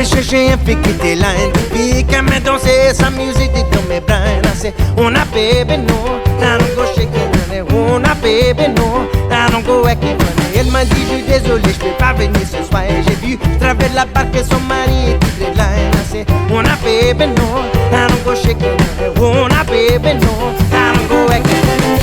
chercher un fille qui était là, une fille qui m'a dansé, s'amuser dans mes bras. C'est on a baby no, I don't go shaking money. On a baby no, I don't go acting funny. Elle m'a dit je suis désolé, je peux pas venir ce soir. Et j'ai vu travers la barque que son mari était là. C'est on a baby no, I don't go shaking money. On a baby no, I don't go acting funny.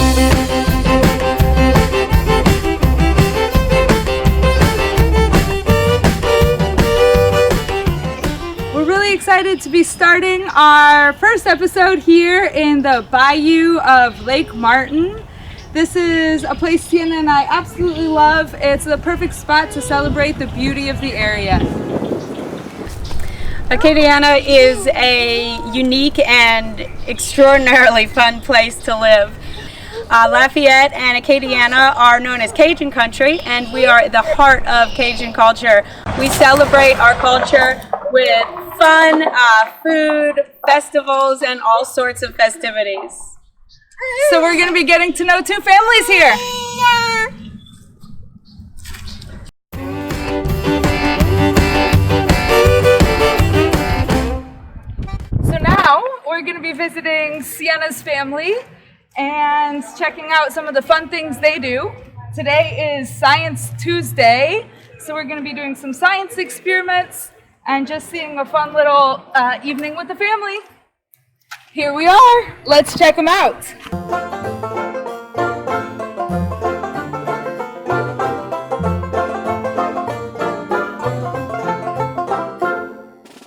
Excited to be starting our first episode here in the bayou of Lake Martin. This is a place Siena and I absolutely love. It's the perfect spot to celebrate the beauty of the area. Acadiana is a unique and extraordinarily fun place to live. Lafayette and Acadiana are known as Cajun Country, and we are the heart of Cajun culture. We celebrate our culture with fun, food, festivals, and all sorts of festivities. So we're going to be getting to know two families here. So now we're going to be visiting Siena's family and checking out some of the fun things they do. Today is Science Tuesday, so we're going to be doing some science experiments and just seeing a fun little evening with the family. Here we are. Let's check them out.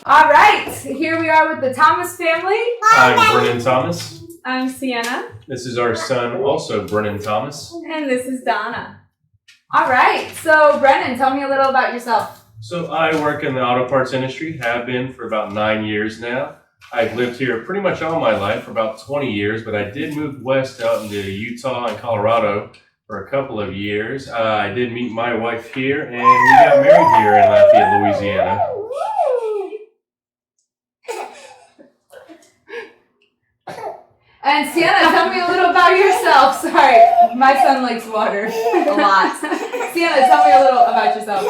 All right, here we are with the Thomas family. I'm Brennan Thomas. I'm Siena. This is our son, also Brennan Thomas. And this is Donna. All right, so Brennan, tell me a little about yourself. So I work in the auto parts industry, have been for about 9 years now. I've lived here pretty much all my life, for about 20 years, but I did move west out into Utah and Colorado for a couple of years. I did meet my wife here, and we got married here in Lafayette, Louisiana. And Siena, tell me a little about yourself. Sorry, my son likes water a lot. Siena, tell me a little about yourself.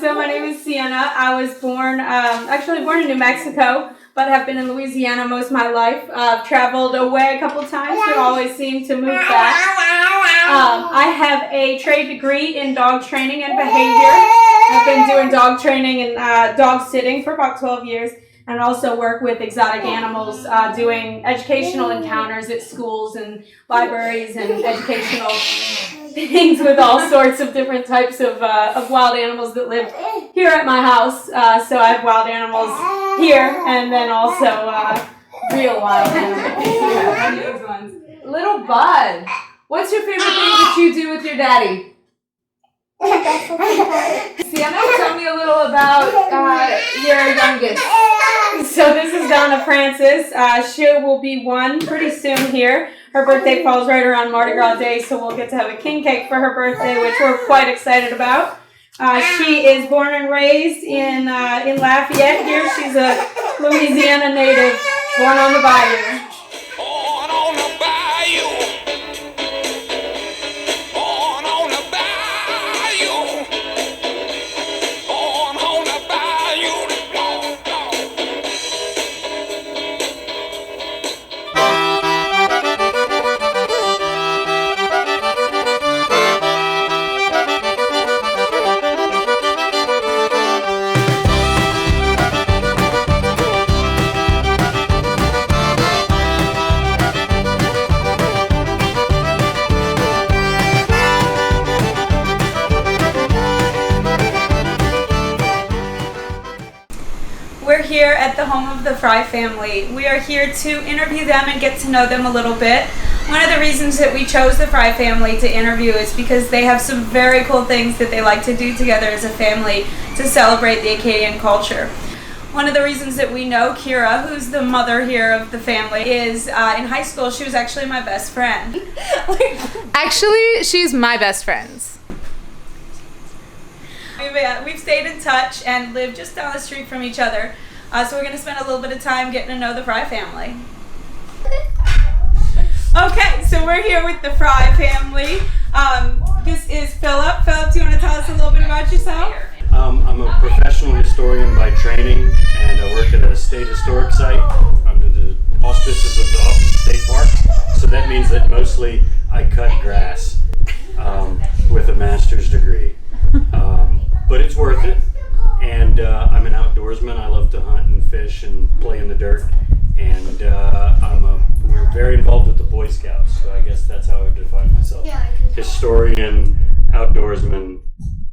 So my name is Siena. I was born in New Mexico, but have been in Louisiana most of my life. I've traveled away a couple times, but always seem to move back. I have a trade degree in dog training and behavior. I've been doing dog training and dog sitting for about 12 years. And also work with exotic animals, doing educational encounters at schools and libraries and educational things with all sorts of different types of wild animals that live here at my house. So I have wild animals here, and then also real wild animals. Yeah, those ones. Little Bud, what's your favorite thing that you do with your daddy? Siena, tell me a little about your youngest. So this is Donna Francis. She will be 1 pretty soon here. Her birthday falls right around Mardi Gras Day, so we'll get to have a king cake for her birthday, which we're quite excited about. She is born and raised in Lafayette here. She's a Louisiana native, born on the bayou. Born on the bayou. We're here at the home of the Fry family. We are here to interview them and get to know them a little bit. One of the reasons that we chose the Fry family to interview is because they have some very cool things that they like to do together as a family to celebrate the Acadian culture. One of the reasons that we know Kira, who's the mother here of the family, is in high school she was actually my best friend. Actually, she's my best friend. We've stayed in touch and live just down the street from each other. So we're going to spend a little bit of time getting to know the Fry family. Okay, so we're here with the Fry family. This is Philip. Philip, do you want to tell us a little bit about yourself? I'm a professional historian by training, and I work at a state historic site under the auspices of the Office of State Parks. So that means that mostly I cut grass with a master's degree. But it's worth it. And I'm an outdoorsman. I love to hunt and fish and play in the dirt. And we're very involved with the Boy Scouts. So I guess that's how I would define myself. Historian, outdoorsman,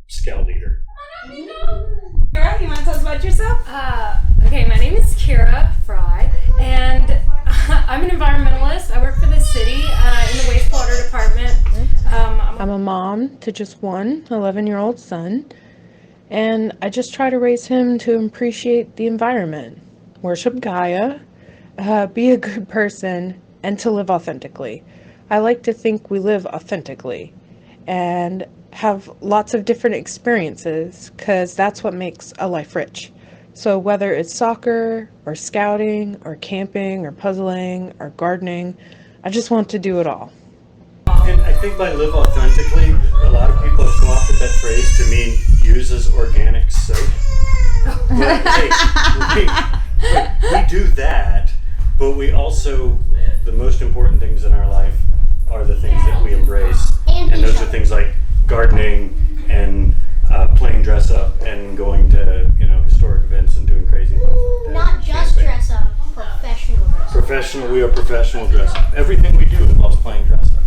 scout leader. Kira, you want to tell us about yourself? Okay, my name is Kira Fry, and I'm an environmentalist. I work for the city in the wastewater department. I'm a mom to just one 11-year-old son, and I just try to raise him to appreciate the environment, worship Gaia, be a good person, and to live authentically. I like to think we live authentically and have lots of different experiences, because that's what makes a life rich. So whether it's soccer or scouting or camping or puzzling or gardening, I just want to do it all. And I think by live authentically, a lot of people have co-opted that phrase to mean use as organic soap. Well, we do that, but we also, the most important things in our life are the things that we embrace. And those are things like gardening and playing dress up and going to historic events and doing crazy things like that. Not just dress up, professional dress up. We are professional dress up. Everything we do involves playing dress up.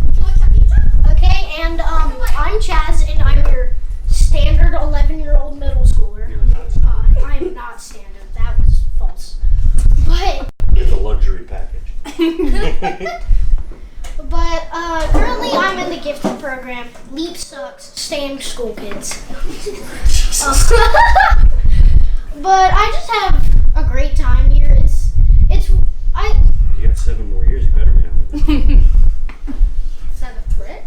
Okay, and I'm Chaz, and I'm your standard 11-year-old middle schooler. You're not standard. I am not standard. That was false. But It's a luxury package. But currently I'm in the gifted program. Leap sucks. Stay in school, kids. But I just have a great time here. You got 7 more years. You better be on it. Is that a threat?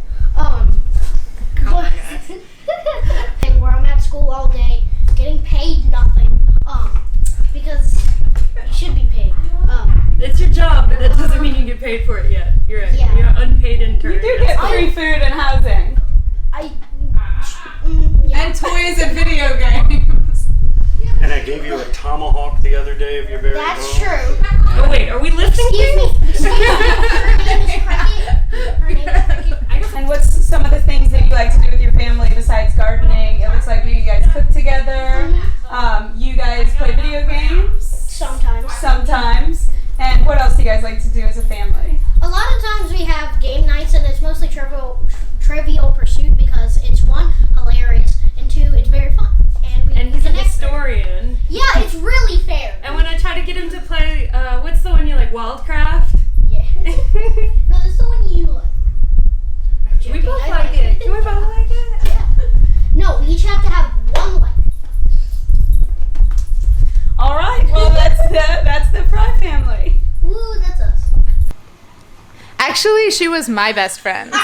And where I'm at school all day, getting paid nothing. Because you should be paid. It's your job, but that doesn't mean you get paid for it yet. You're an unpaid intern. You do get free food and housing. Yeah. And toys and video games. And I gave you a tomahawk the other day of your very own. That's true. Oh wait, are we listening? Excuse me. Her name is Cricket. And what's some of the things that you like to do with your family besides gardening? It looks like maybe you guys cook together. You guys play video games? Sometimes. And what else do you guys like to do as a family? A lot of times we have game nights, and it's mostly Trivial Pursuit because it's 1, hilarious, and 2, it's very fun. And he's a historian. Yeah, it's really fair. And when I try to get him to play, what's the one you like, Wildcraft? Yeah. No, this is the one you like. We both like it. Do we both like it? Yeah. No, we each have to have 1 like. All right. Well, that's the Fry family. Woo, that's us. Actually, she was my best friend. We're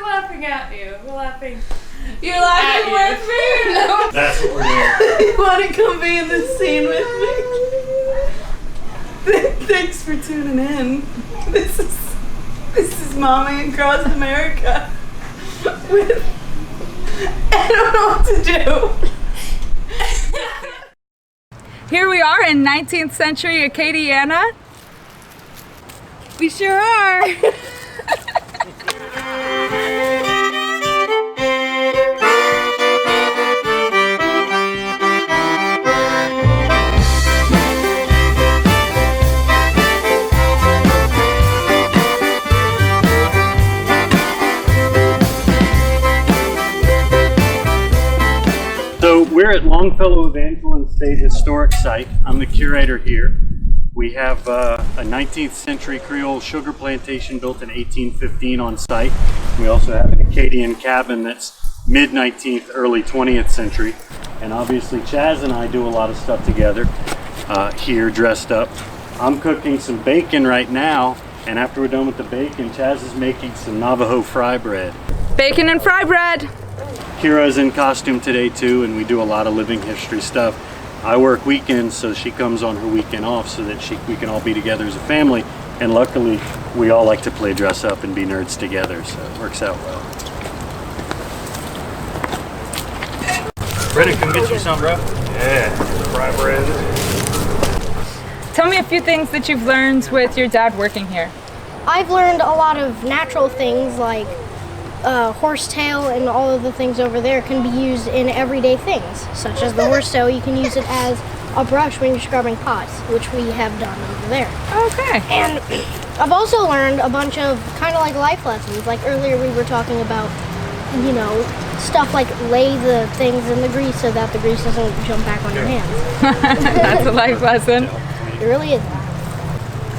laughing at you. We're laughing. You're laughing with me. No. That's what we're doing. You want to come be in the scene with me? Thanks for tuning in. This is Mommy across America. I don't know what to do. Here we are in 19th century Acadiana. We sure are. So we're at Longfellow Evangeline State Historic Site. I'm the curator here. We have a 19th century Creole sugar plantation built in 1815 on site. We also have an Acadian cabin that's mid-19th, early 20th century. And obviously Chaz and I do a lot of stuff together here dressed up. I'm cooking some bacon right now, and after we're done with the bacon, Chaz is making some Navajo fry bread. Bacon and fry bread. Kira's in costume today too, and we do a lot of living history stuff. I work weekends, so she comes on her weekend off so that we can all be together as a family. And luckily, we all like to play dress up and be nerds together, so it works out well. Brennan, come get you some, bro. Yeah, fry bread. Tell me a few things that you've learned with your dad working here. I've learned a lot of natural things like horsetail and all of the things over there can be used in everyday things, such as the horsetail. You can use it as a brush when you're scrubbing pots, which we have done over there. Okay. And I've also learned a bunch of kind of like life lessons. Like earlier we were talking about, you know, stuff like lay the things in the grease so that the grease doesn't jump back on your hands. That's a life lesson. It really is.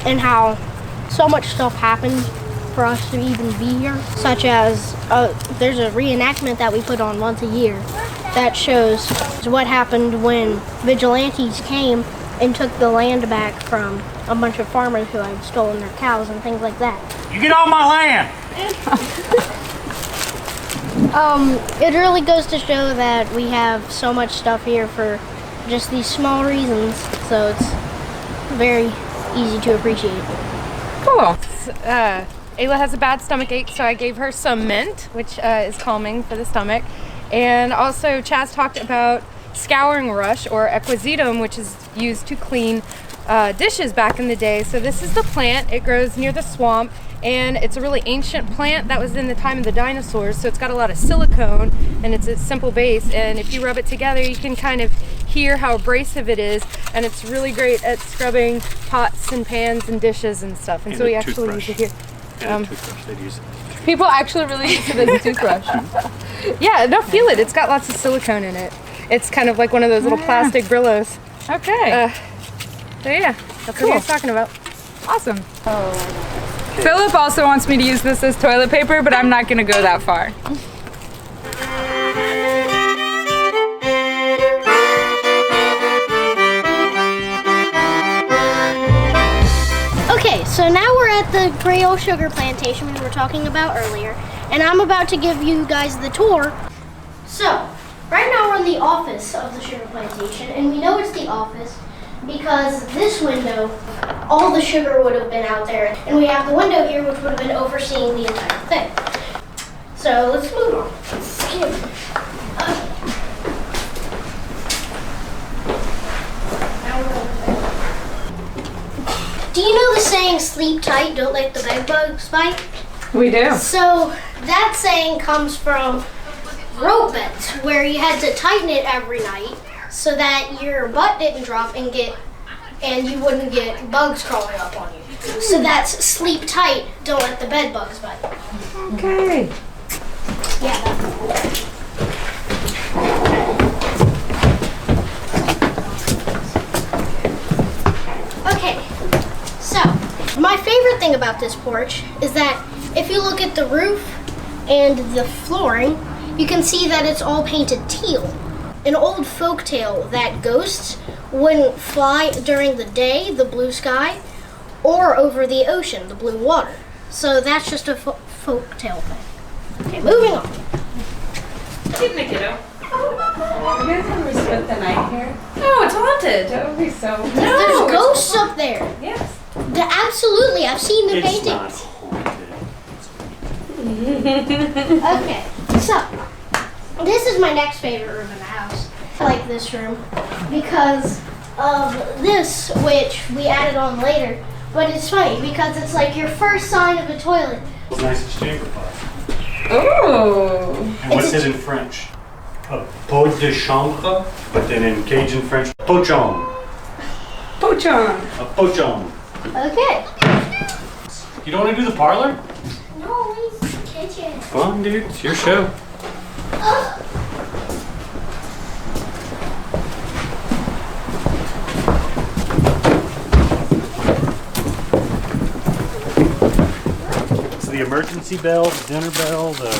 And how so much stuff happened for us to even be here, such as there's a reenactment that we put on once a year that shows what happened when vigilantes came and took the land back from a bunch of farmers who had stolen their cows and things like that. You get off my land! It really goes to show that we have so much stuff here for just these small reasons, so it's very easy to appreciate. Cool. Ayla has a bad stomach ache, so I gave her some mint, which is calming for the stomach. And also, Chaz talked about scouring rush, or equisetum, which is used to clean dishes back in the day. So this is the plant. It grows near the swamp, and it's a really ancient plant that was in the time of the dinosaurs. So it's got a lot of silicone, and it's a simple base. And if you rub it together, you can kind of hear how abrasive it is, and it's really great at scrubbing pots and pans and dishes and stuff. And so we actually use it here. People actually really use it as a toothbrush. Yeah, no, feel it. It's got lots of silicone in it. It's kind of like one of those little plastic Brillos. Okay. So yeah, that's what he was talking about. Awesome. Philip also wants me to use this as toilet paper, but I'm not going to go that far. Okay, so now we're at the Creole sugar plantation we were talking about earlier, and I'm about to give you guys the tour. So, right now we're in the office of the sugar plantation, and we know it's the office because this window, all the sugar would have been out there, and we have the window here which would have been overseeing the entire thing. So let's move on. Do you know the saying, sleep tight, don't let the bed bugs bite? We do. So that saying comes from rope beds, where you had to tighten it every night so that your butt didn't drop and you wouldn't get bugs crawling up on you. So that's sleep tight, don't let the bed bugs bite. Okay. Yeah. Okay, so my favorite thing about this porch is that if you look at the roof and the flooring, you can see that it's all painted teal. An old folk tale that ghosts wouldn't fly during the day, the blue sky, or over the ocean, the blue water. So that's just a folk tale thing. Okay, moving on. Cute, kiddo. You guys ever spent the night here? No, it's haunted. That would be so fun. There's ghosts up there. Yes. Absolutely, I've seen the It's not paintings. haunted. Okay, so this is my next favorite room in the house. I like this room because of this, which we added on later. But it's funny because it's like your first sign of a toilet. It's nice as chamber pot. Oh. And what's it in French? A pot de chambre, but then in Cajun French, pochon. Pochon. A pochon. Okay. You don't want to do the parlor? No, it's the kitchen. Fun, dude. It's your show. It's the emergency bell, the dinner bell, the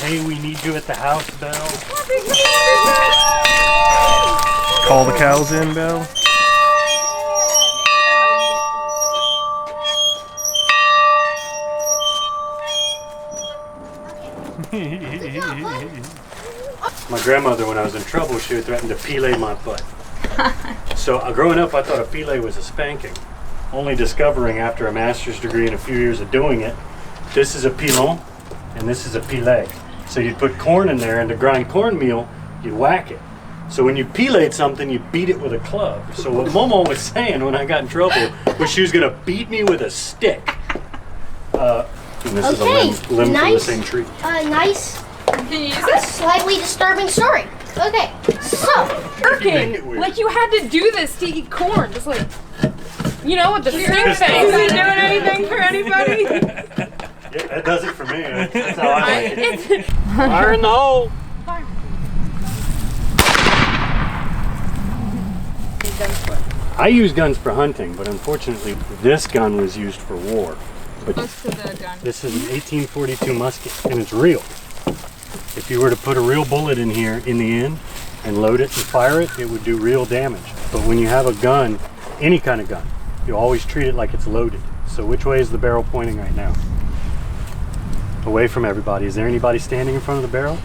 hey, we need you at the house bell. Call the cows in bell. My grandmother, when I was in trouble, she would threaten to fillet my butt. So growing up, I thought a fillet was a spanking. Only discovering after a master's degree and a few years of doing it, this is a pilon and this is a filet. So you'd put corn in there, and to grind cornmeal, you'd whack it. So when you pelate something, you beat it with a club. So what Momo was saying when I got in trouble was she was gonna beat me with a stick. And this is a limb from the same tree. Nice. Can you use it? Slightly disturbing story. Okay, so. Working. Like you had to do this to eat corn. Just like, you know, with the stink Is face. he doing anything for anybody? Yeah, that does it for me. That's how I like it. Fire in the hole. I use guns for hunting, but unfortunately this gun was used for war. But Close to the gun. this is an 1842 musket, and it's real. If you were to put a real bullet in here in the end and load it and fire it, it would do real damage. But when you have a gun, any kind of gun, you always treat it like it's loaded. So which way is the barrel pointing right now? Away from everybody. Is there anybody standing in front of the barrel?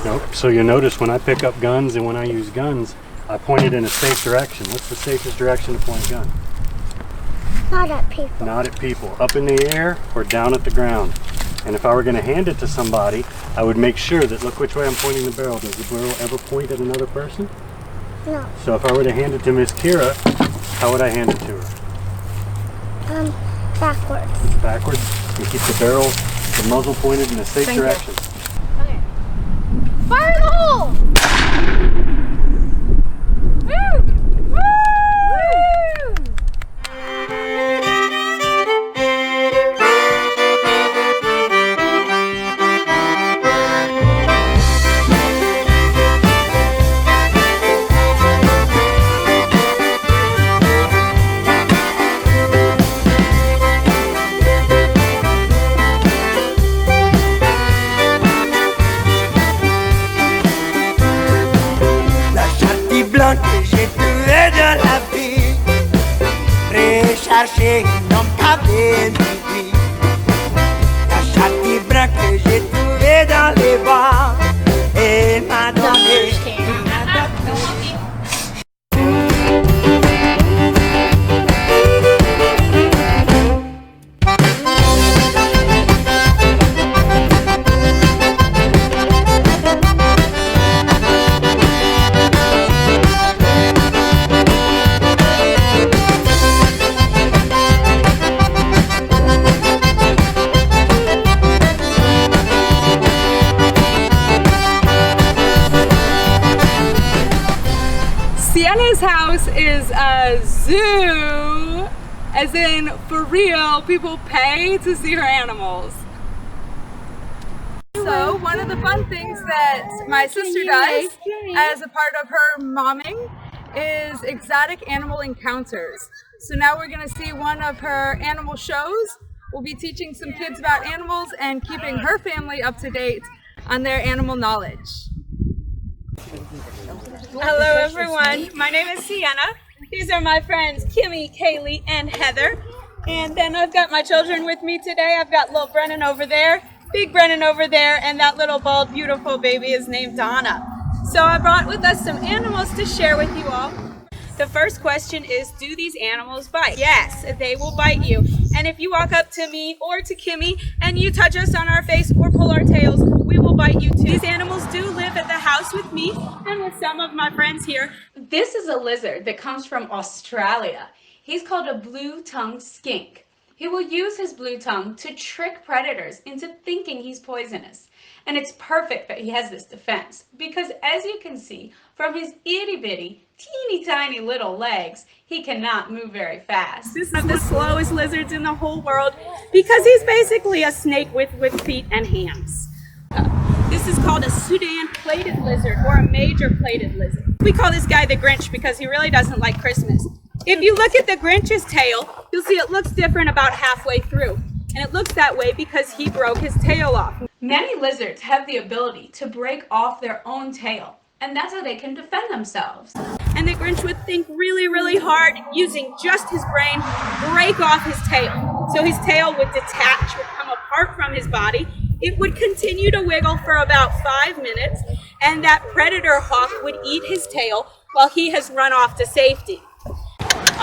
Nope. So you'll notice when I pick up guns and when I use guns, I point it in a safe direction. What's the safest direction to point a gun? Not at people. Not at people. Up in the air or down at the ground. And if I were going to hand it to somebody, I would make sure that, look which way I'm pointing the barrel. Does the barrel ever point at another person? No. So if I were to hand it to Miss Kira, how would I hand it to her? Backwards. Backwards. You keep the barrel, the muzzle pointed in a safe direction. Okay. Fire in the hole! Woo! Woo! Que j'ai trouvé dans la vie, recherché un homme qui avait une vie. La chatte blanc que j'ai trouvé dans les bois, elle m'a donné. Siena's house is a zoo, as in for real, people pay to see her animals. So one of the fun things that my sister does as a part of her momming is exotic animal encounters. So now we're going to see one of her animal shows. We'll be teaching some kids about animals and keeping her family up to date on their animal knowledge. Hello everyone, my name is Sienna. These are my friends Kimmy, Kaylee, and Heather. And then I've got my children with me today. I've got little Brennan over there, big Brennan over there, and that little bald beautiful baby is named Donna. So I brought with us some animals to share with you all. The first question is, do these animals bite? Yes, they will bite you. And if you walk up to me or to Kimmy and you touch us on our face or pull our tails, we will bite you too. These animals do live at the house with me and with some of my friends here. This is a lizard that comes from Australia. He's called a blue-tongued skink. He will use his blue tongue to trick predators into thinking he's poisonous. And it's perfect that he has this defense because, as you can see, from his itty-bitty, teeny tiny little legs, he cannot move very fast. This is one of the slowest lizards in the whole world because he's basically a snake with feet and hands. This is called a Sudan plated lizard or a major plated lizard. We call this guy the Grinch because he really doesn't like Christmas. If you look at the Grinch's tail, you'll see it looks different about halfway through. And it looks that way because he broke his tail off. Many lizards have the ability to break off their own tail, and that's how they can defend themselves. And the Grinch would think really, really hard, using just his brain, break off his tail. So his tail would detach, would come apart from his body. It would continue to wiggle for about 5 minutes, and that predator hawk would eat his tail while he has run off to safety.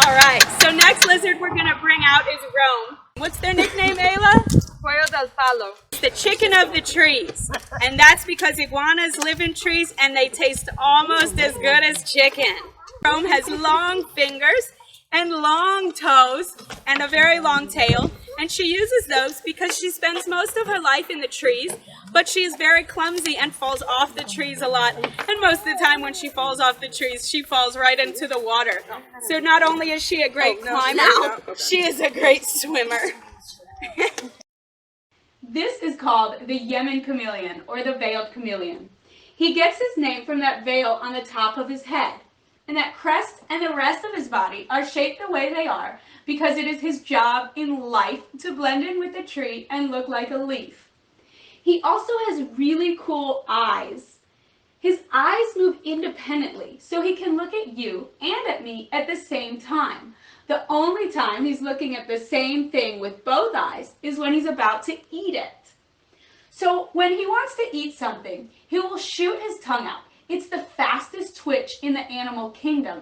All right, so next lizard we're gonna bring out is Rome. What's their nickname, Ayla? Pollo del palo. The chicken of the trees. And that's because iguanas live in trees and they taste almost as good as chicken. Rome has long fingers and long toes and a very long tail, and she uses those because she spends most of her life in the trees, but she is very clumsy and falls off the trees a lot, and most of the time when she falls off the trees, she falls right into the water. So not only is she a great climber, she is a great swimmer. This is called the Yemen chameleon, or the veiled chameleon. He gets his name from that veil on the top of his head. And that crest and the rest of his body are shaped the way they are because it is his job in life to blend in with the tree and look like a leaf. He also has really cool eyes. His eyes move independently, so he can look at you and at me at the same time. The only time he's looking at the same thing with both eyes is when he's about to eat it. So when he wants to eat something, he will shoot his tongue out. It's the fastest twitch in the animal kingdom.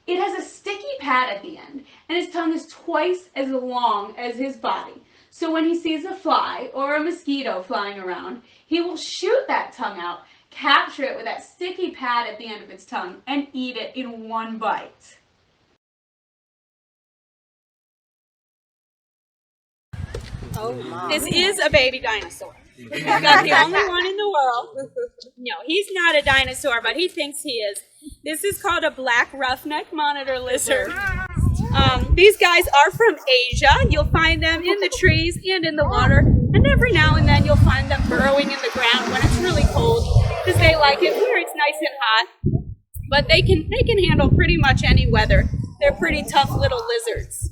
It has a sticky pad at the end, and his tongue is twice as long as his body. So when he sees a fly or a mosquito flying around, he will shoot that tongue out, capture it with that sticky pad at the end of its tongue, and eat it in one bite. This is a baby dinosaur. We've got the only one in the world. No, he's not a dinosaur, but he thinks he is. This is called a black roughneck monitor lizard. These guys are from Asia. You'll find them in the trees and in the water, and every now and then you'll find them burrowing in the ground when it's really cold, because they like it where it's nice and hot. But they can handle pretty much any weather. They're pretty tough little lizards.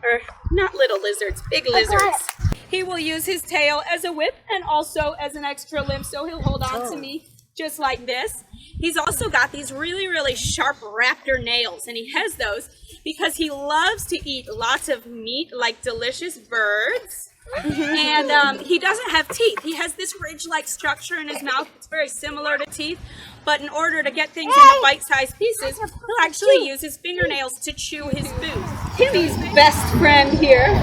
Or not little lizards, big lizards. He will use his tail as a whip and also as an extra limb, so he'll hold on to me just like this. He's also got these really, really sharp raptor nails, and he has those because he loves to eat lots of meat, like delicious birds. And he doesn't have teeth. He has this ridge-like structure in his mouth. It's very similar to teeth, but in order to get things into bite-sized pieces, he'll actually use his fingernails to chew his food. Timmy's best friend here.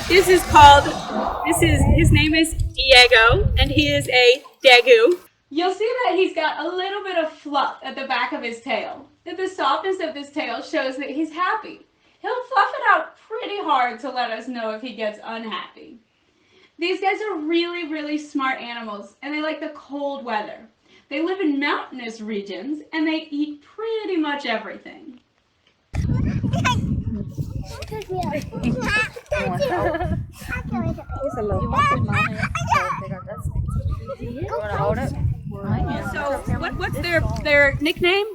His name is Diego, and he is a Dagu. You'll see that he's got a little bit of fluff at the back of his tail. The softness of this tail shows that he's happy. He'll fluff it out pretty hard to let us know if he gets unhappy. These guys are really, really smart animals, and they like the cold weather. They live in mountainous regions, and they eat pretty much everything. So, what's their nickname?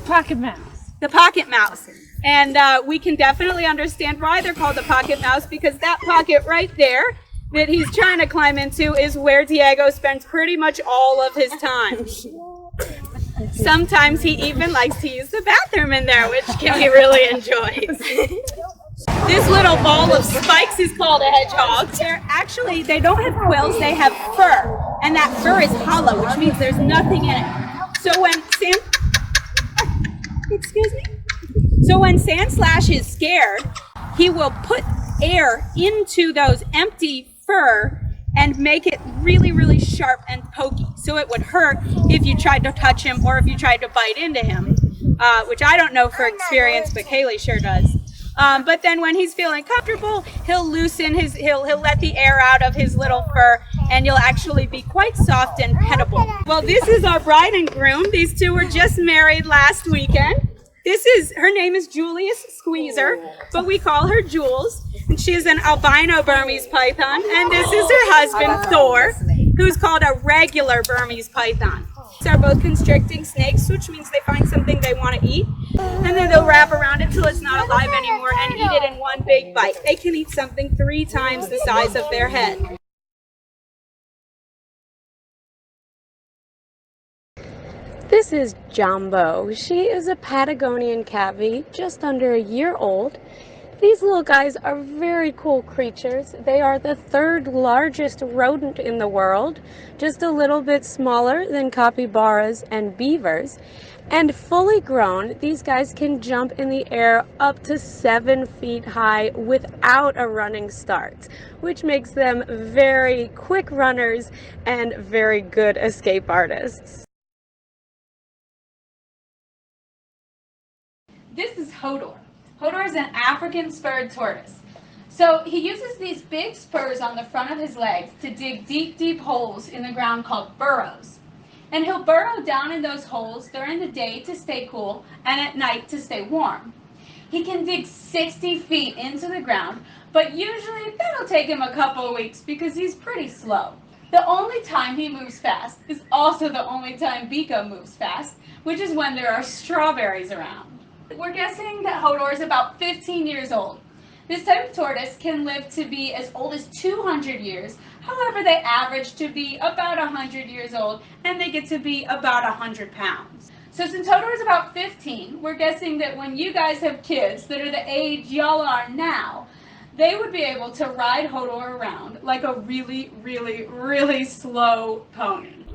Pocket mouse. The pocket mouse. And we can definitely understand why they're called the pocket mouse, because that pocket right there that he's trying to climb into is where Diego spends pretty much all of his time. Sometimes he even likes to use the bathroom in there, which Kimmy really enjoys. This little ball of spikes is called a hedgehog. They don't have quills, they have fur. And that fur is hollow, which means there's nothing in it. So when Sandslash is scared, he will put air into those empty fur and make it really, really sharp and pokey. So it would hurt if you tried to touch him or if you tried to bite into him, which I don't know for experience, but Kaylee sure does. But then when he's feeling comfortable, he'll let the air out of his little fur, and you'll actually be quite soft and pettable. Well, this is our bride and groom. These two were just married last weekend. Her name is Julius Squeezer, but we call her Jules, and she is an albino Burmese python, and this is her husband, Thor, who's called a regular Burmese python. These are both constricting snakes, which means they find something they want to eat, and then they'll wrap around it till it's not alive anymore and eat it in one big bite. They can eat something 3 times the size of their head. This is Jumbo. She is a Patagonian cavy, just under a year old. These little guys are very cool creatures. They are the 3rd largest rodent in the world, just a little bit smaller than capybaras and beavers. And fully grown, these guys can jump in the air up to 7 feet high without a running start, which makes them very quick runners and very good escape artists. This is Hodor. Hodor is an African spurred tortoise. So he uses these big spurs on the front of his legs to dig deep, deep holes in the ground called burrows. And he'll burrow down in those holes during the day to stay cool and at night to stay warm. He can dig 60 feet into the ground, but usually that'll take him a couple of weeks because he's pretty slow. The only time he moves fast is also the only time Biko moves fast, which is when there are strawberries around. We're guessing that Hodor is about 15 years old. This type of tortoise can live to be as old as 200 years. However, they average to be about 100 years old, and they get to be about 100 pounds. So since Hodor is about 15, we're guessing that when you guys have kids that are the age y'all are now, they would be able to ride Hodor around like a really, really, really slow pony.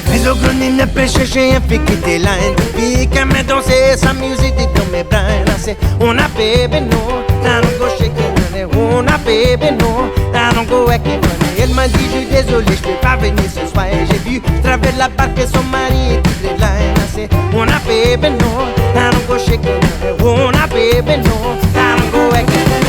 Les ogronines ne peut chercher un fait qui t'éloigne. Puis quand me danser sa musique dans mes bras. C'est una baby no, I don't go shaking honey. Una baby no, I don't go acting funny. Elle m'a dit je suis désolé, je peux pas venir ce soir. J'ai vu travers la barque son mari et toutes les lines. C'est una baby no, I don't go shaking honey. Una baby no, I don't go acting funny.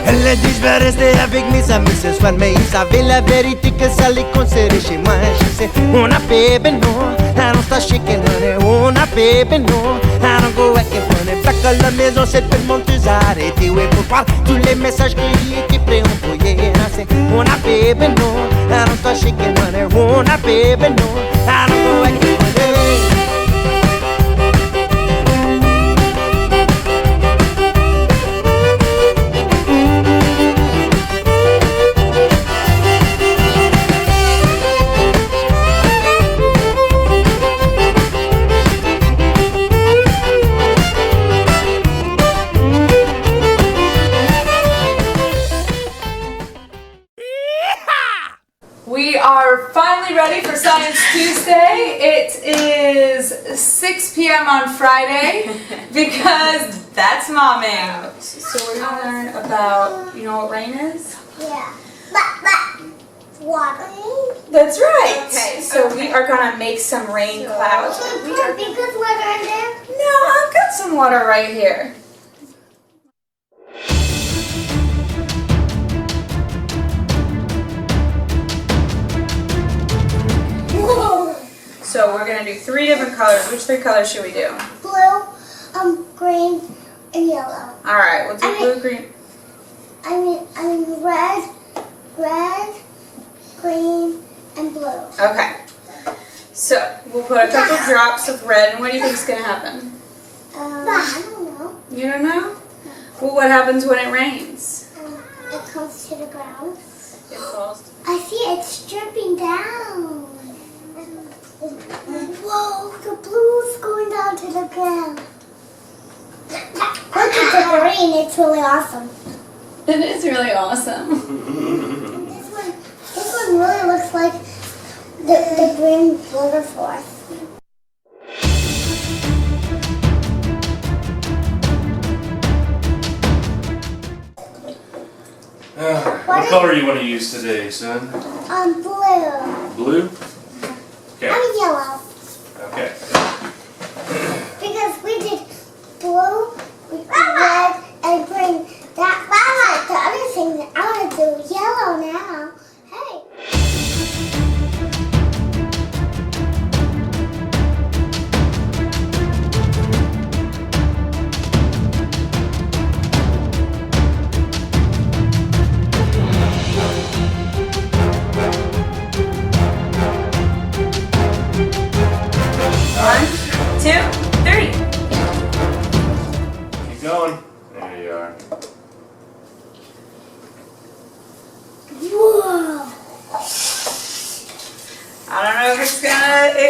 Elle a dit je vais rester avec mes amis ce soir. Mais ils savaient la vérité que ça les conservait chez moi. Je sais, on a baby no, I don't start shaking honey. On a baby no, I don't go acting funny. Back à la maison c'est tellement tous arrêtés. Ouais, pour voir tous les messages qui préenvoyés. C'est, on a baby no, I don't start shaking honey. On a baby no, I don't go acting funny. We are finally ready for Science Tuesday. It is 6 p.m. on Friday because that's momming. So we're going to learn about, you know what rain is? Yeah. Water. That's right. Okay, so we are gonna make some rain clouds. We are because water in there? No, I've got some water right here. Whoa. So we're gonna do 3 different colors. Which 3 colors should we do? Blue, green, and yellow. All right, we'll do blue, green. I mean red, green, and blue. Okay. So we'll put a couple drops of red, and what do you think is gonna happen? I don't know. You don't know? Well, what happens when it rains? It comes to the ground. It falls. I see it's dripping down. Whoa, the blue's going down to the ground. Look at the green, it's really awesome. It is really awesome. This one really looks like the green border forest. What color do you want to use today, son? Blue. Blue? Okay. I mean yellow. Okay. Because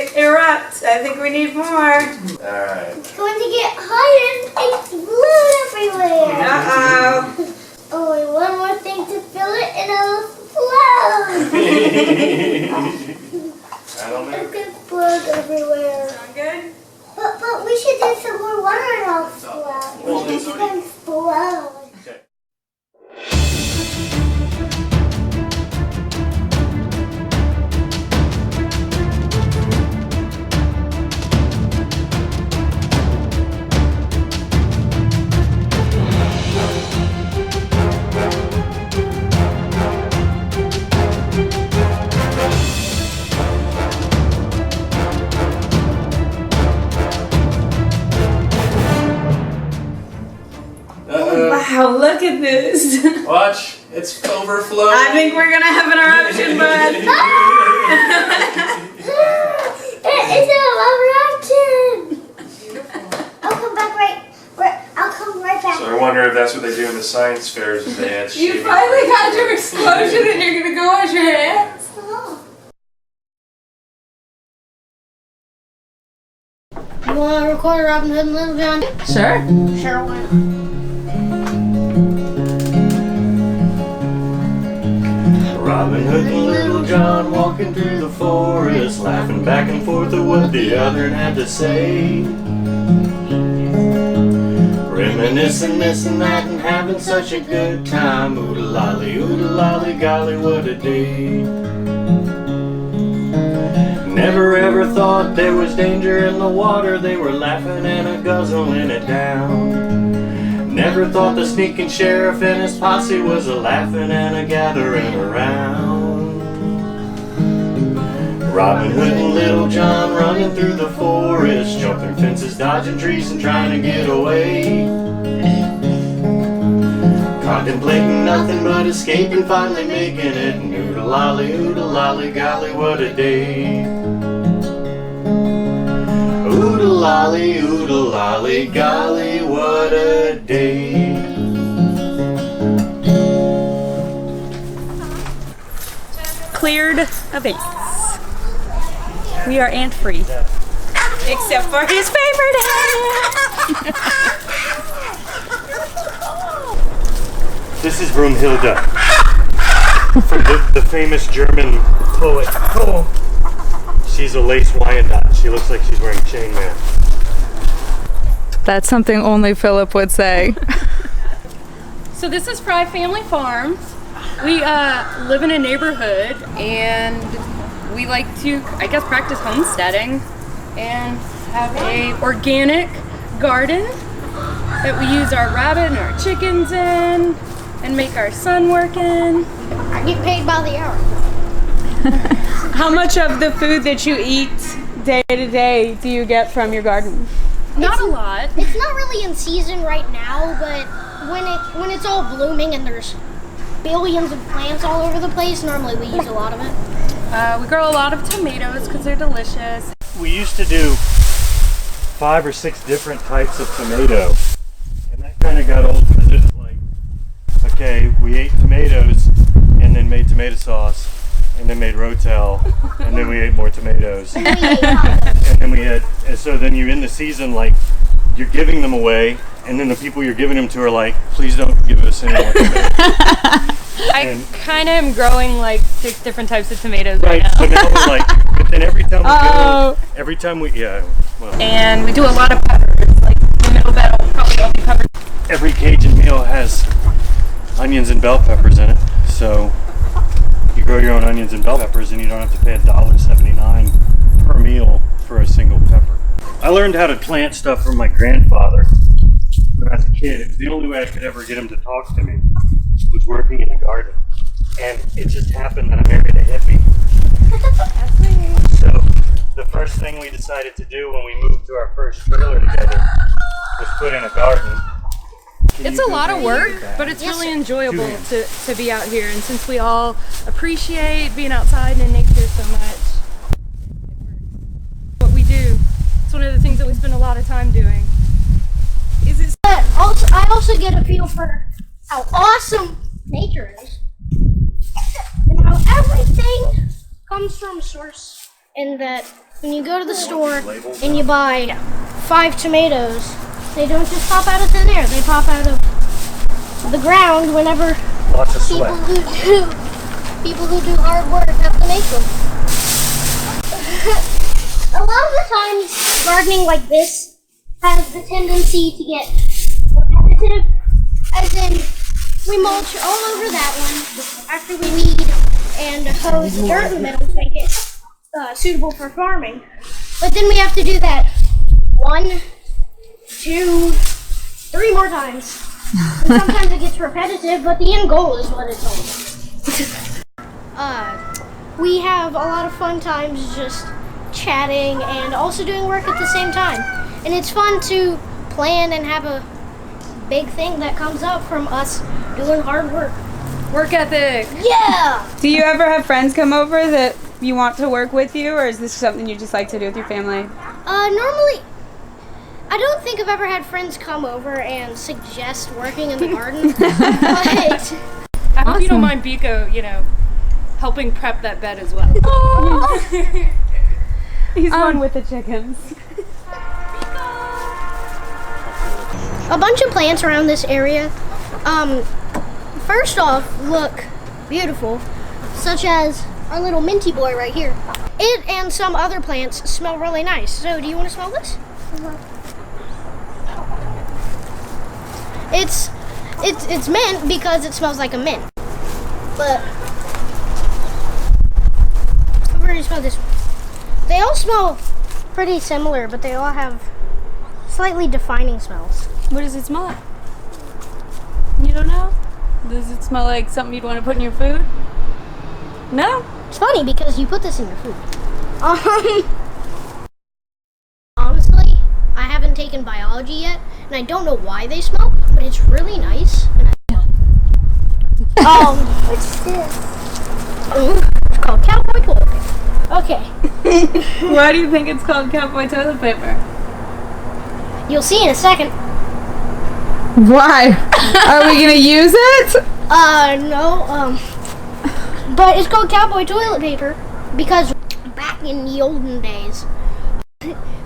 it erupt. I think we need more. Alright. It's going to get higher and explode everywhere. Uh-oh. Only one more thing to fill it and it'll explode. I don't know. It'll explode everywhere. Sound good? But we should do some more water and it'll explode. Well, It's that's going to explode. Okay. Wow, look at this. Watch, it's overflowing. I think we're gonna have an eruption, bud. It's an eruption. I'll come back I'll come right back. So I wonder if that's what they do in the science fairs, is they add You shaving finally cream. got your explosion and you're gonna go wash your hands? You want to record Robin Hood and Little John? Sure. Sure, why not? Robin Hood and Little John walking through the forest, laughing back and forth at what the other had to say. Reminiscing this and that and having such a good time. Oodle-lolly, golly, what a day. Never ever thought there was danger in the water. They were laughing and a-guzzling it down. Never thought the sneaking sheriff and his posse was a-laughing and a-gathering around. Robin Hood and Little John running through the forest, jumping fences, dodging trees and trying to get away. Contemplating nothing but escaping, finally making it. And oodle-lolly, golly, what a day. Oodle-lolly, golly, what a day. Cleared of ants. We are ant free. Except for his favorite ant. This is Brunhilde, from the famous German poet. Oh. She's a lace Wyandotte. She looks like she's wearing chainmail. That's something only Philip would say. So this is Fry Family Farms. We live in a neighborhood and we like to, I guess, practice homesteading and have a organic garden that we use our rabbit and our chickens in and make our son work in. I get paid by the hour. How much of the food that you eat day to day do you get from your garden? Not a lot. It's not really in season right now, but when it's all blooming and there's billions of plants all over the place, normally we use a lot of it. We grow a lot of tomatoes because they're delicious. We used to do 5 or 6 different types of tomato, and that kind of got old because it was like, okay, we ate tomatoes and then made tomato sauce and then made rotel and then we ate more tomatoes and then we had, and so then you're in the season, like, you're giving them away and then the people you're giving them to are like, please don't give us any more tomatoes. I kind of am growing like 6 different types of tomatoes right now. So now we're like, but then every time we go, yeah, well. And we do a lot of peppers, like the middle bed will probably all be peppers. Every Cajun meal has onions and bell peppers in it, so you grow your own onions and bell peppers and you don't have to pay $1.79 per meal for a single pepper. I learned how to plant stuff from my grandfather when I was a kid. It was the only way I could ever get him to talk to me, was working in the garden. And it just happened that I married a hippie. So the first thing we decided to do when we moved to our first trailer together was put in a garden. It's a lot of work, but it's really enjoyable to be out here. And since we all appreciate being outside in nature so much, what we do, it's one of the things that we spend a lot of time doing. I also get a feel for how awesome nature is and how everything comes from source in that when you go to the store and you buy 5 tomatoes, they don't just pop out of thin air. They pop out of the ground whenever Lots of sweat. people who do hard work have to make them. A lot of the times, gardening like this has the tendency to get repetitive, as in we mulch all over that one after we weed and hose the dirt in the middle to make it suitable for farming. But then we have to do that 1, 2, 3 more times. And sometimes it gets repetitive, but the end goal is what it's all about. We have a lot of fun times just chatting and also doing work at the same time. And it's fun to plan and have a big thing that comes up from us doing hard work. Work ethic. Yeah! Do you ever have friends come over that you want to work with you, or is this something you just like to do with your family? Normally, I don't think I've ever had friends come over and suggest working in the garden. But I hope you don't mind Biko, helping prep that bed as well. He's one with the chickens. a bunch of plants around this area. First off, look beautiful, such as our little minty boy right here. It and some other plants smell really nice. So do you want to smell this? It's mint because it smells like a mint. But I've already smelled this one. They all smell pretty similar, but they all have slightly defining smells. What does it smell like? You don't know? Does it smell like something you'd want to put in your food? No? It's funny because you put this in your food. Honestly, I haven't taken biology yet, and I don't know why they smell, but it's really nice. And what's this? It's called cowboy toilet paper. Okay. Why do you think it's called cowboy toilet paper? You'll see in a second. Why? Are we gonna use it? No, but it's called cowboy toilet paper because back in the olden days,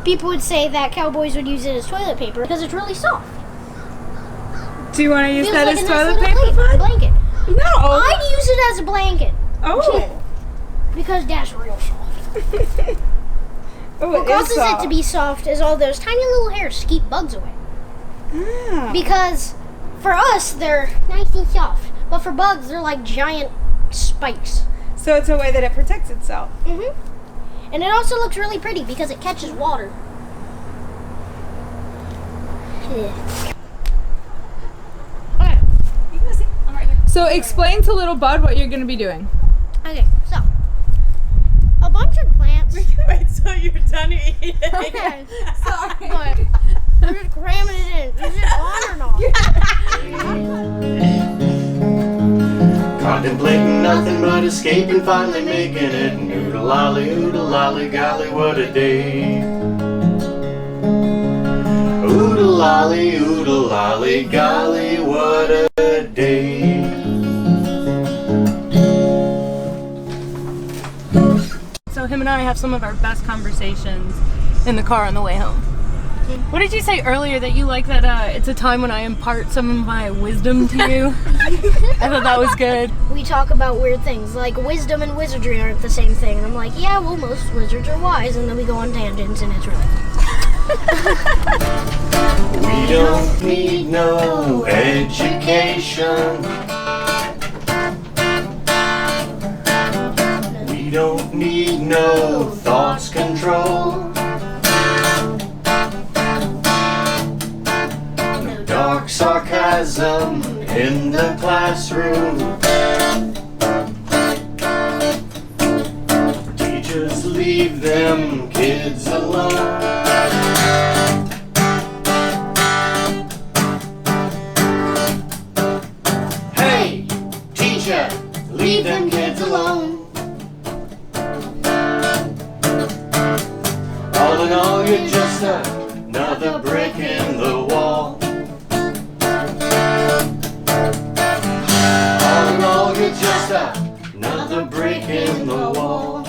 people would say that cowboys would use it as toilet paper because it's really soft. Do you want to use Feels that like as a nice toilet little paper? blanket. No. I'd use it as a blanket. Oh. Because that's real soft. Oh, What causes it to be soft is all those tiny little hairs to keep bugs away. Ah. Because for us, they're nice and soft. But for bugs, they're like giant spikes. So it's a way that it protects itself. Mm-hmm. And it also looks really pretty because it catches water. Yeah. Okay. You can go see. I'm right here. So explain to little Bud what you're going to be doing. Okay, so a bunch of plants. Wait till you're done eating. Okay. Sorry. But I'm just cramming it in. Is it on or not? Contemplating nothing but escaping, finally making it. Oodle lolly, golly, what a day. Oodle lolly, golly, what a day. So him and I have some of our best conversations in the car on the way home. What did you say earlier that you like that it's a time when I impart some of my wisdom to you? I thought that was good. We talk about weird things, like wisdom and wizardry aren't the same thing. And I'm like, yeah, well, most wizards are wise, and then we go on tangents, and it's really fun. We don't need no education. We don't need no thoughts control. No dark sarcasm in the classroom. Teachers, leave them kids alone. Hey, teacher, leave them kids alone. All in all, you're just another brick in the wall. All in all, you're just another brick in the wall.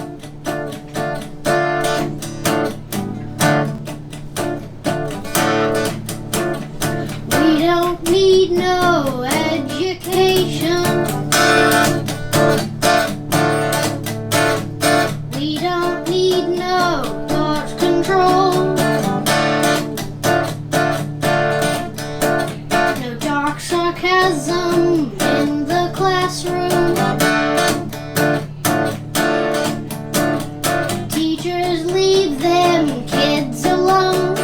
sarcasm in the classroom. Teachers, leave them kids alone.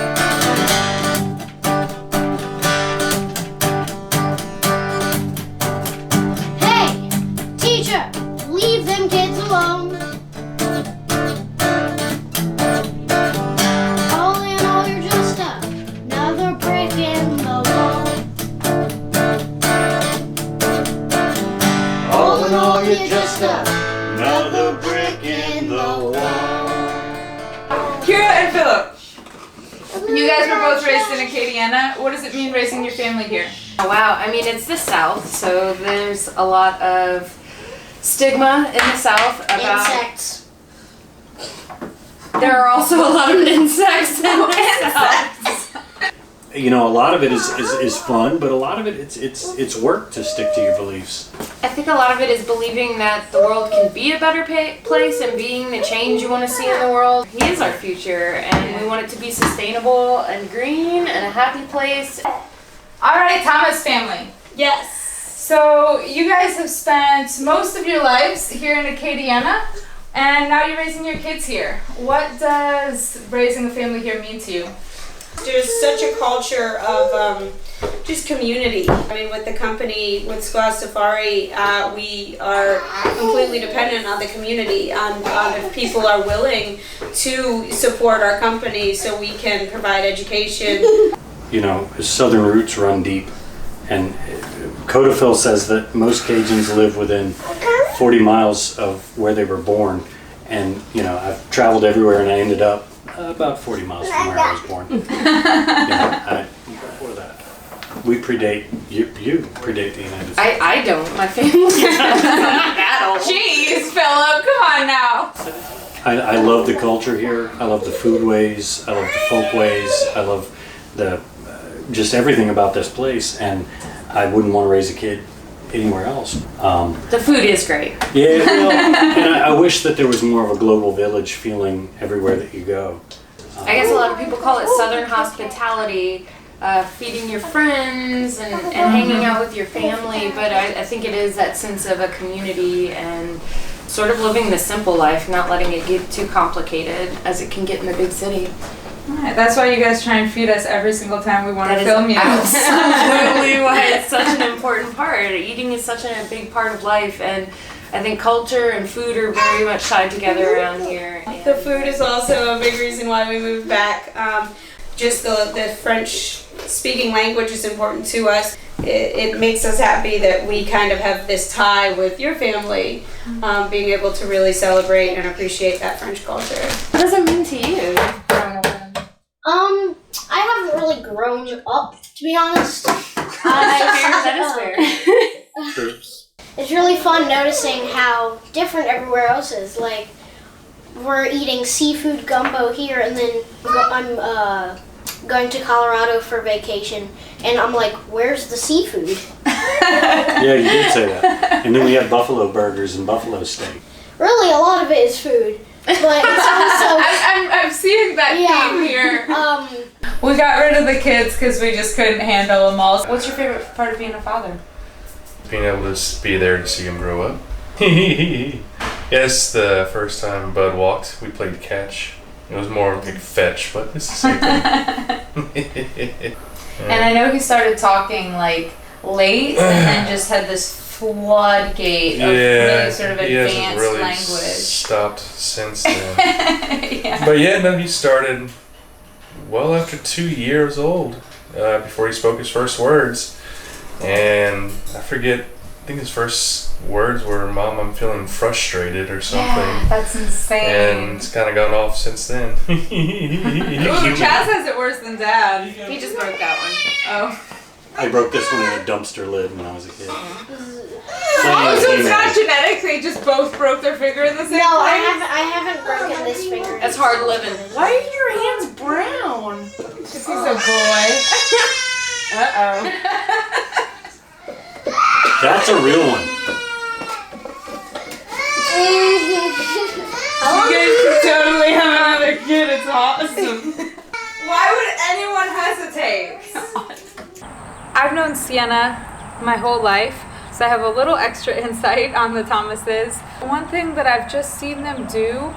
Hey, teacher, leave them kids alone. All in all, you're just another brick in the wall. All in all, you're just another brick in the wall. Kira and Philip, you guys were both raised in Acadiana. What does it mean raising your family here? Oh, wow, I mean, it's the South, so there's a lot of stigma in the South about... Insects. There are also a lot of insects in the South. You know, a lot of it is fun, but a lot of it it's work to stick to your beliefs. I think a lot of it is believing that the world can be a better place and being the change you want to see in the world. He is our future, and we want it to be sustainable and green and a happy place. All right, Thomas family. Yes. So you guys have spent most of your lives here in Acadiana, and now you're raising your kids here. What does raising a family here mean to you? There's such a culture of just community. I mean, with the company, with Squaw Safari, we are completely dependent on the community, on if people are willing to support our company so we can provide education. You know, his southern roots run deep, and Codafil says that most Cajuns live within 40 miles of where they were born. And, you know, I've traveled everywhere and I ended up about 40 miles from where I was born. Before that, we predate, you predate the United States. I don't. My family's not that old. Jeez, Philip, come on now. I love the culture here. I love the food ways. I love the folk ways. I love the just everything about this place, and I wouldn't want to raise a kid anywhere else. The food is great. Yeah, well, and I wish that there was more of a global village feeling everywhere that you go. I guess a lot of people call it Southern hospitality, feeding your friends and hanging out with your family, but I think it is that sense of a community and sort of living the simple life, not letting it get too complicated as it can get in the big city. Right, that's why you guys try and feed us every single time we want to film you. Absolutely why it's such an important part. Eating is such a big part of life, and I think culture and food are very much tied together around here. The food is also a big reason why we moved back. Just the French-speaking language is important to us. It makes us happy that we kind of have this tie with your family, being able to really celebrate and appreciate that French culture. What does it mean to you? I haven't really grown up, to be honest. That is fair. It's really fun noticing how different everywhere else is. Like, we're eating seafood gumbo here, and then I'm going to Colorado for vacation, and I'm like, where's the seafood? Yeah, you did say that. And then we had buffalo burgers and buffalo steak. Really, a lot of it is food. But it's also... I'm seeing that theme here. We got rid of the kids because we just couldn't handle them all. What's your favorite part of being a father? Being able to be there to see him grow up. Yes, the first time Bud walked, we played catch. It was more like fetch, but it's the same thing. And I know he started talking like late and then just had this floodgate of really sort of advanced really language. Stopped since then. But yeah, no, he started well after 2 years old before he spoke his first words. And I think his first words were, "Mom, I'm feeling frustrated," or something. Yeah, that's insane. And it's kind of gone off since then. Ooh, Chaz has it worse than Dad. He just broke that one. Oh. I broke this one in a dumpster lid when I was a kid. Oh, so it's not genetic, they just both broke their finger in the same place? No, I haven't broken this finger. That's hard living. Why are your hands brown? Because he's a boy. Uh-oh. That's a real one. You guys should totally have another kid, it's awesome. Why would anyone hesitate? I've known Siena my whole life, so I have a little extra insight on the Thomases. One thing that I've just seen them do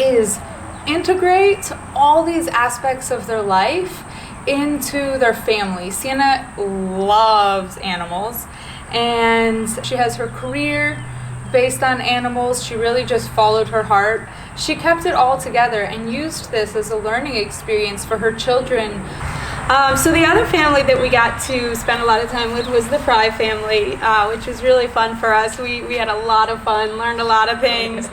is integrate all these aspects of their life into their family. Siena loves animals, and she has her career based on animals. She really just followed her heart. She kept it all together and used this as a learning experience for her children. So the other family that we got to spend a lot of time with was the Fry family, which was really fun for us. We had a lot of fun, learned a lot of things.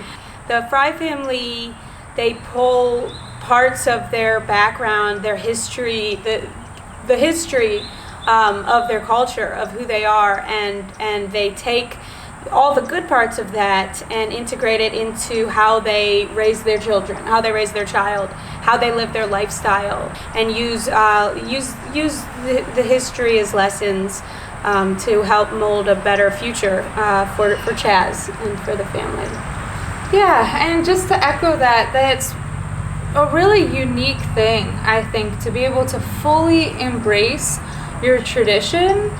The Fry family, they pull parts of their background, their history, the history of their culture, of who they are, and they take all the good parts of that and integrate it into how they raise their children, how they raise their child, how they live their lifestyle, and use the history as lessons to help mold a better future for Chaz and for the family. Yeah, and just to echo that, that's a really unique thing, I think, to be able to fully embrace your tradition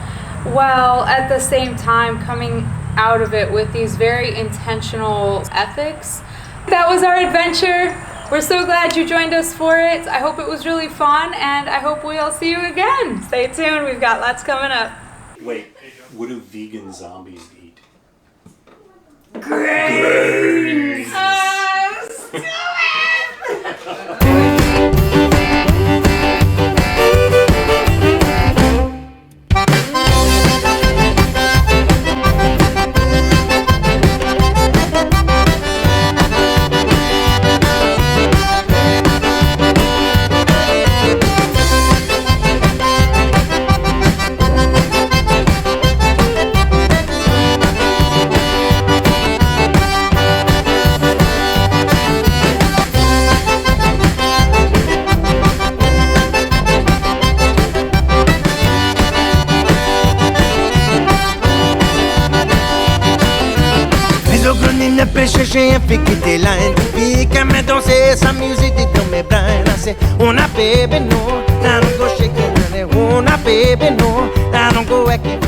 while at the same time coming out of it with these very intentional ethics. That was our adventure. We're so glad you joined us for it. I hope it was really fun, and I hope we'll see you again. Stay tuned, we've got lots coming up. Wait, what do vegan zombies eat? Great! J'ai fait quitter la NDP, qu'à me danser, s'amuser dans mes bras. C'est una baby no, I don't go shaking, una baby no, I don't go acting.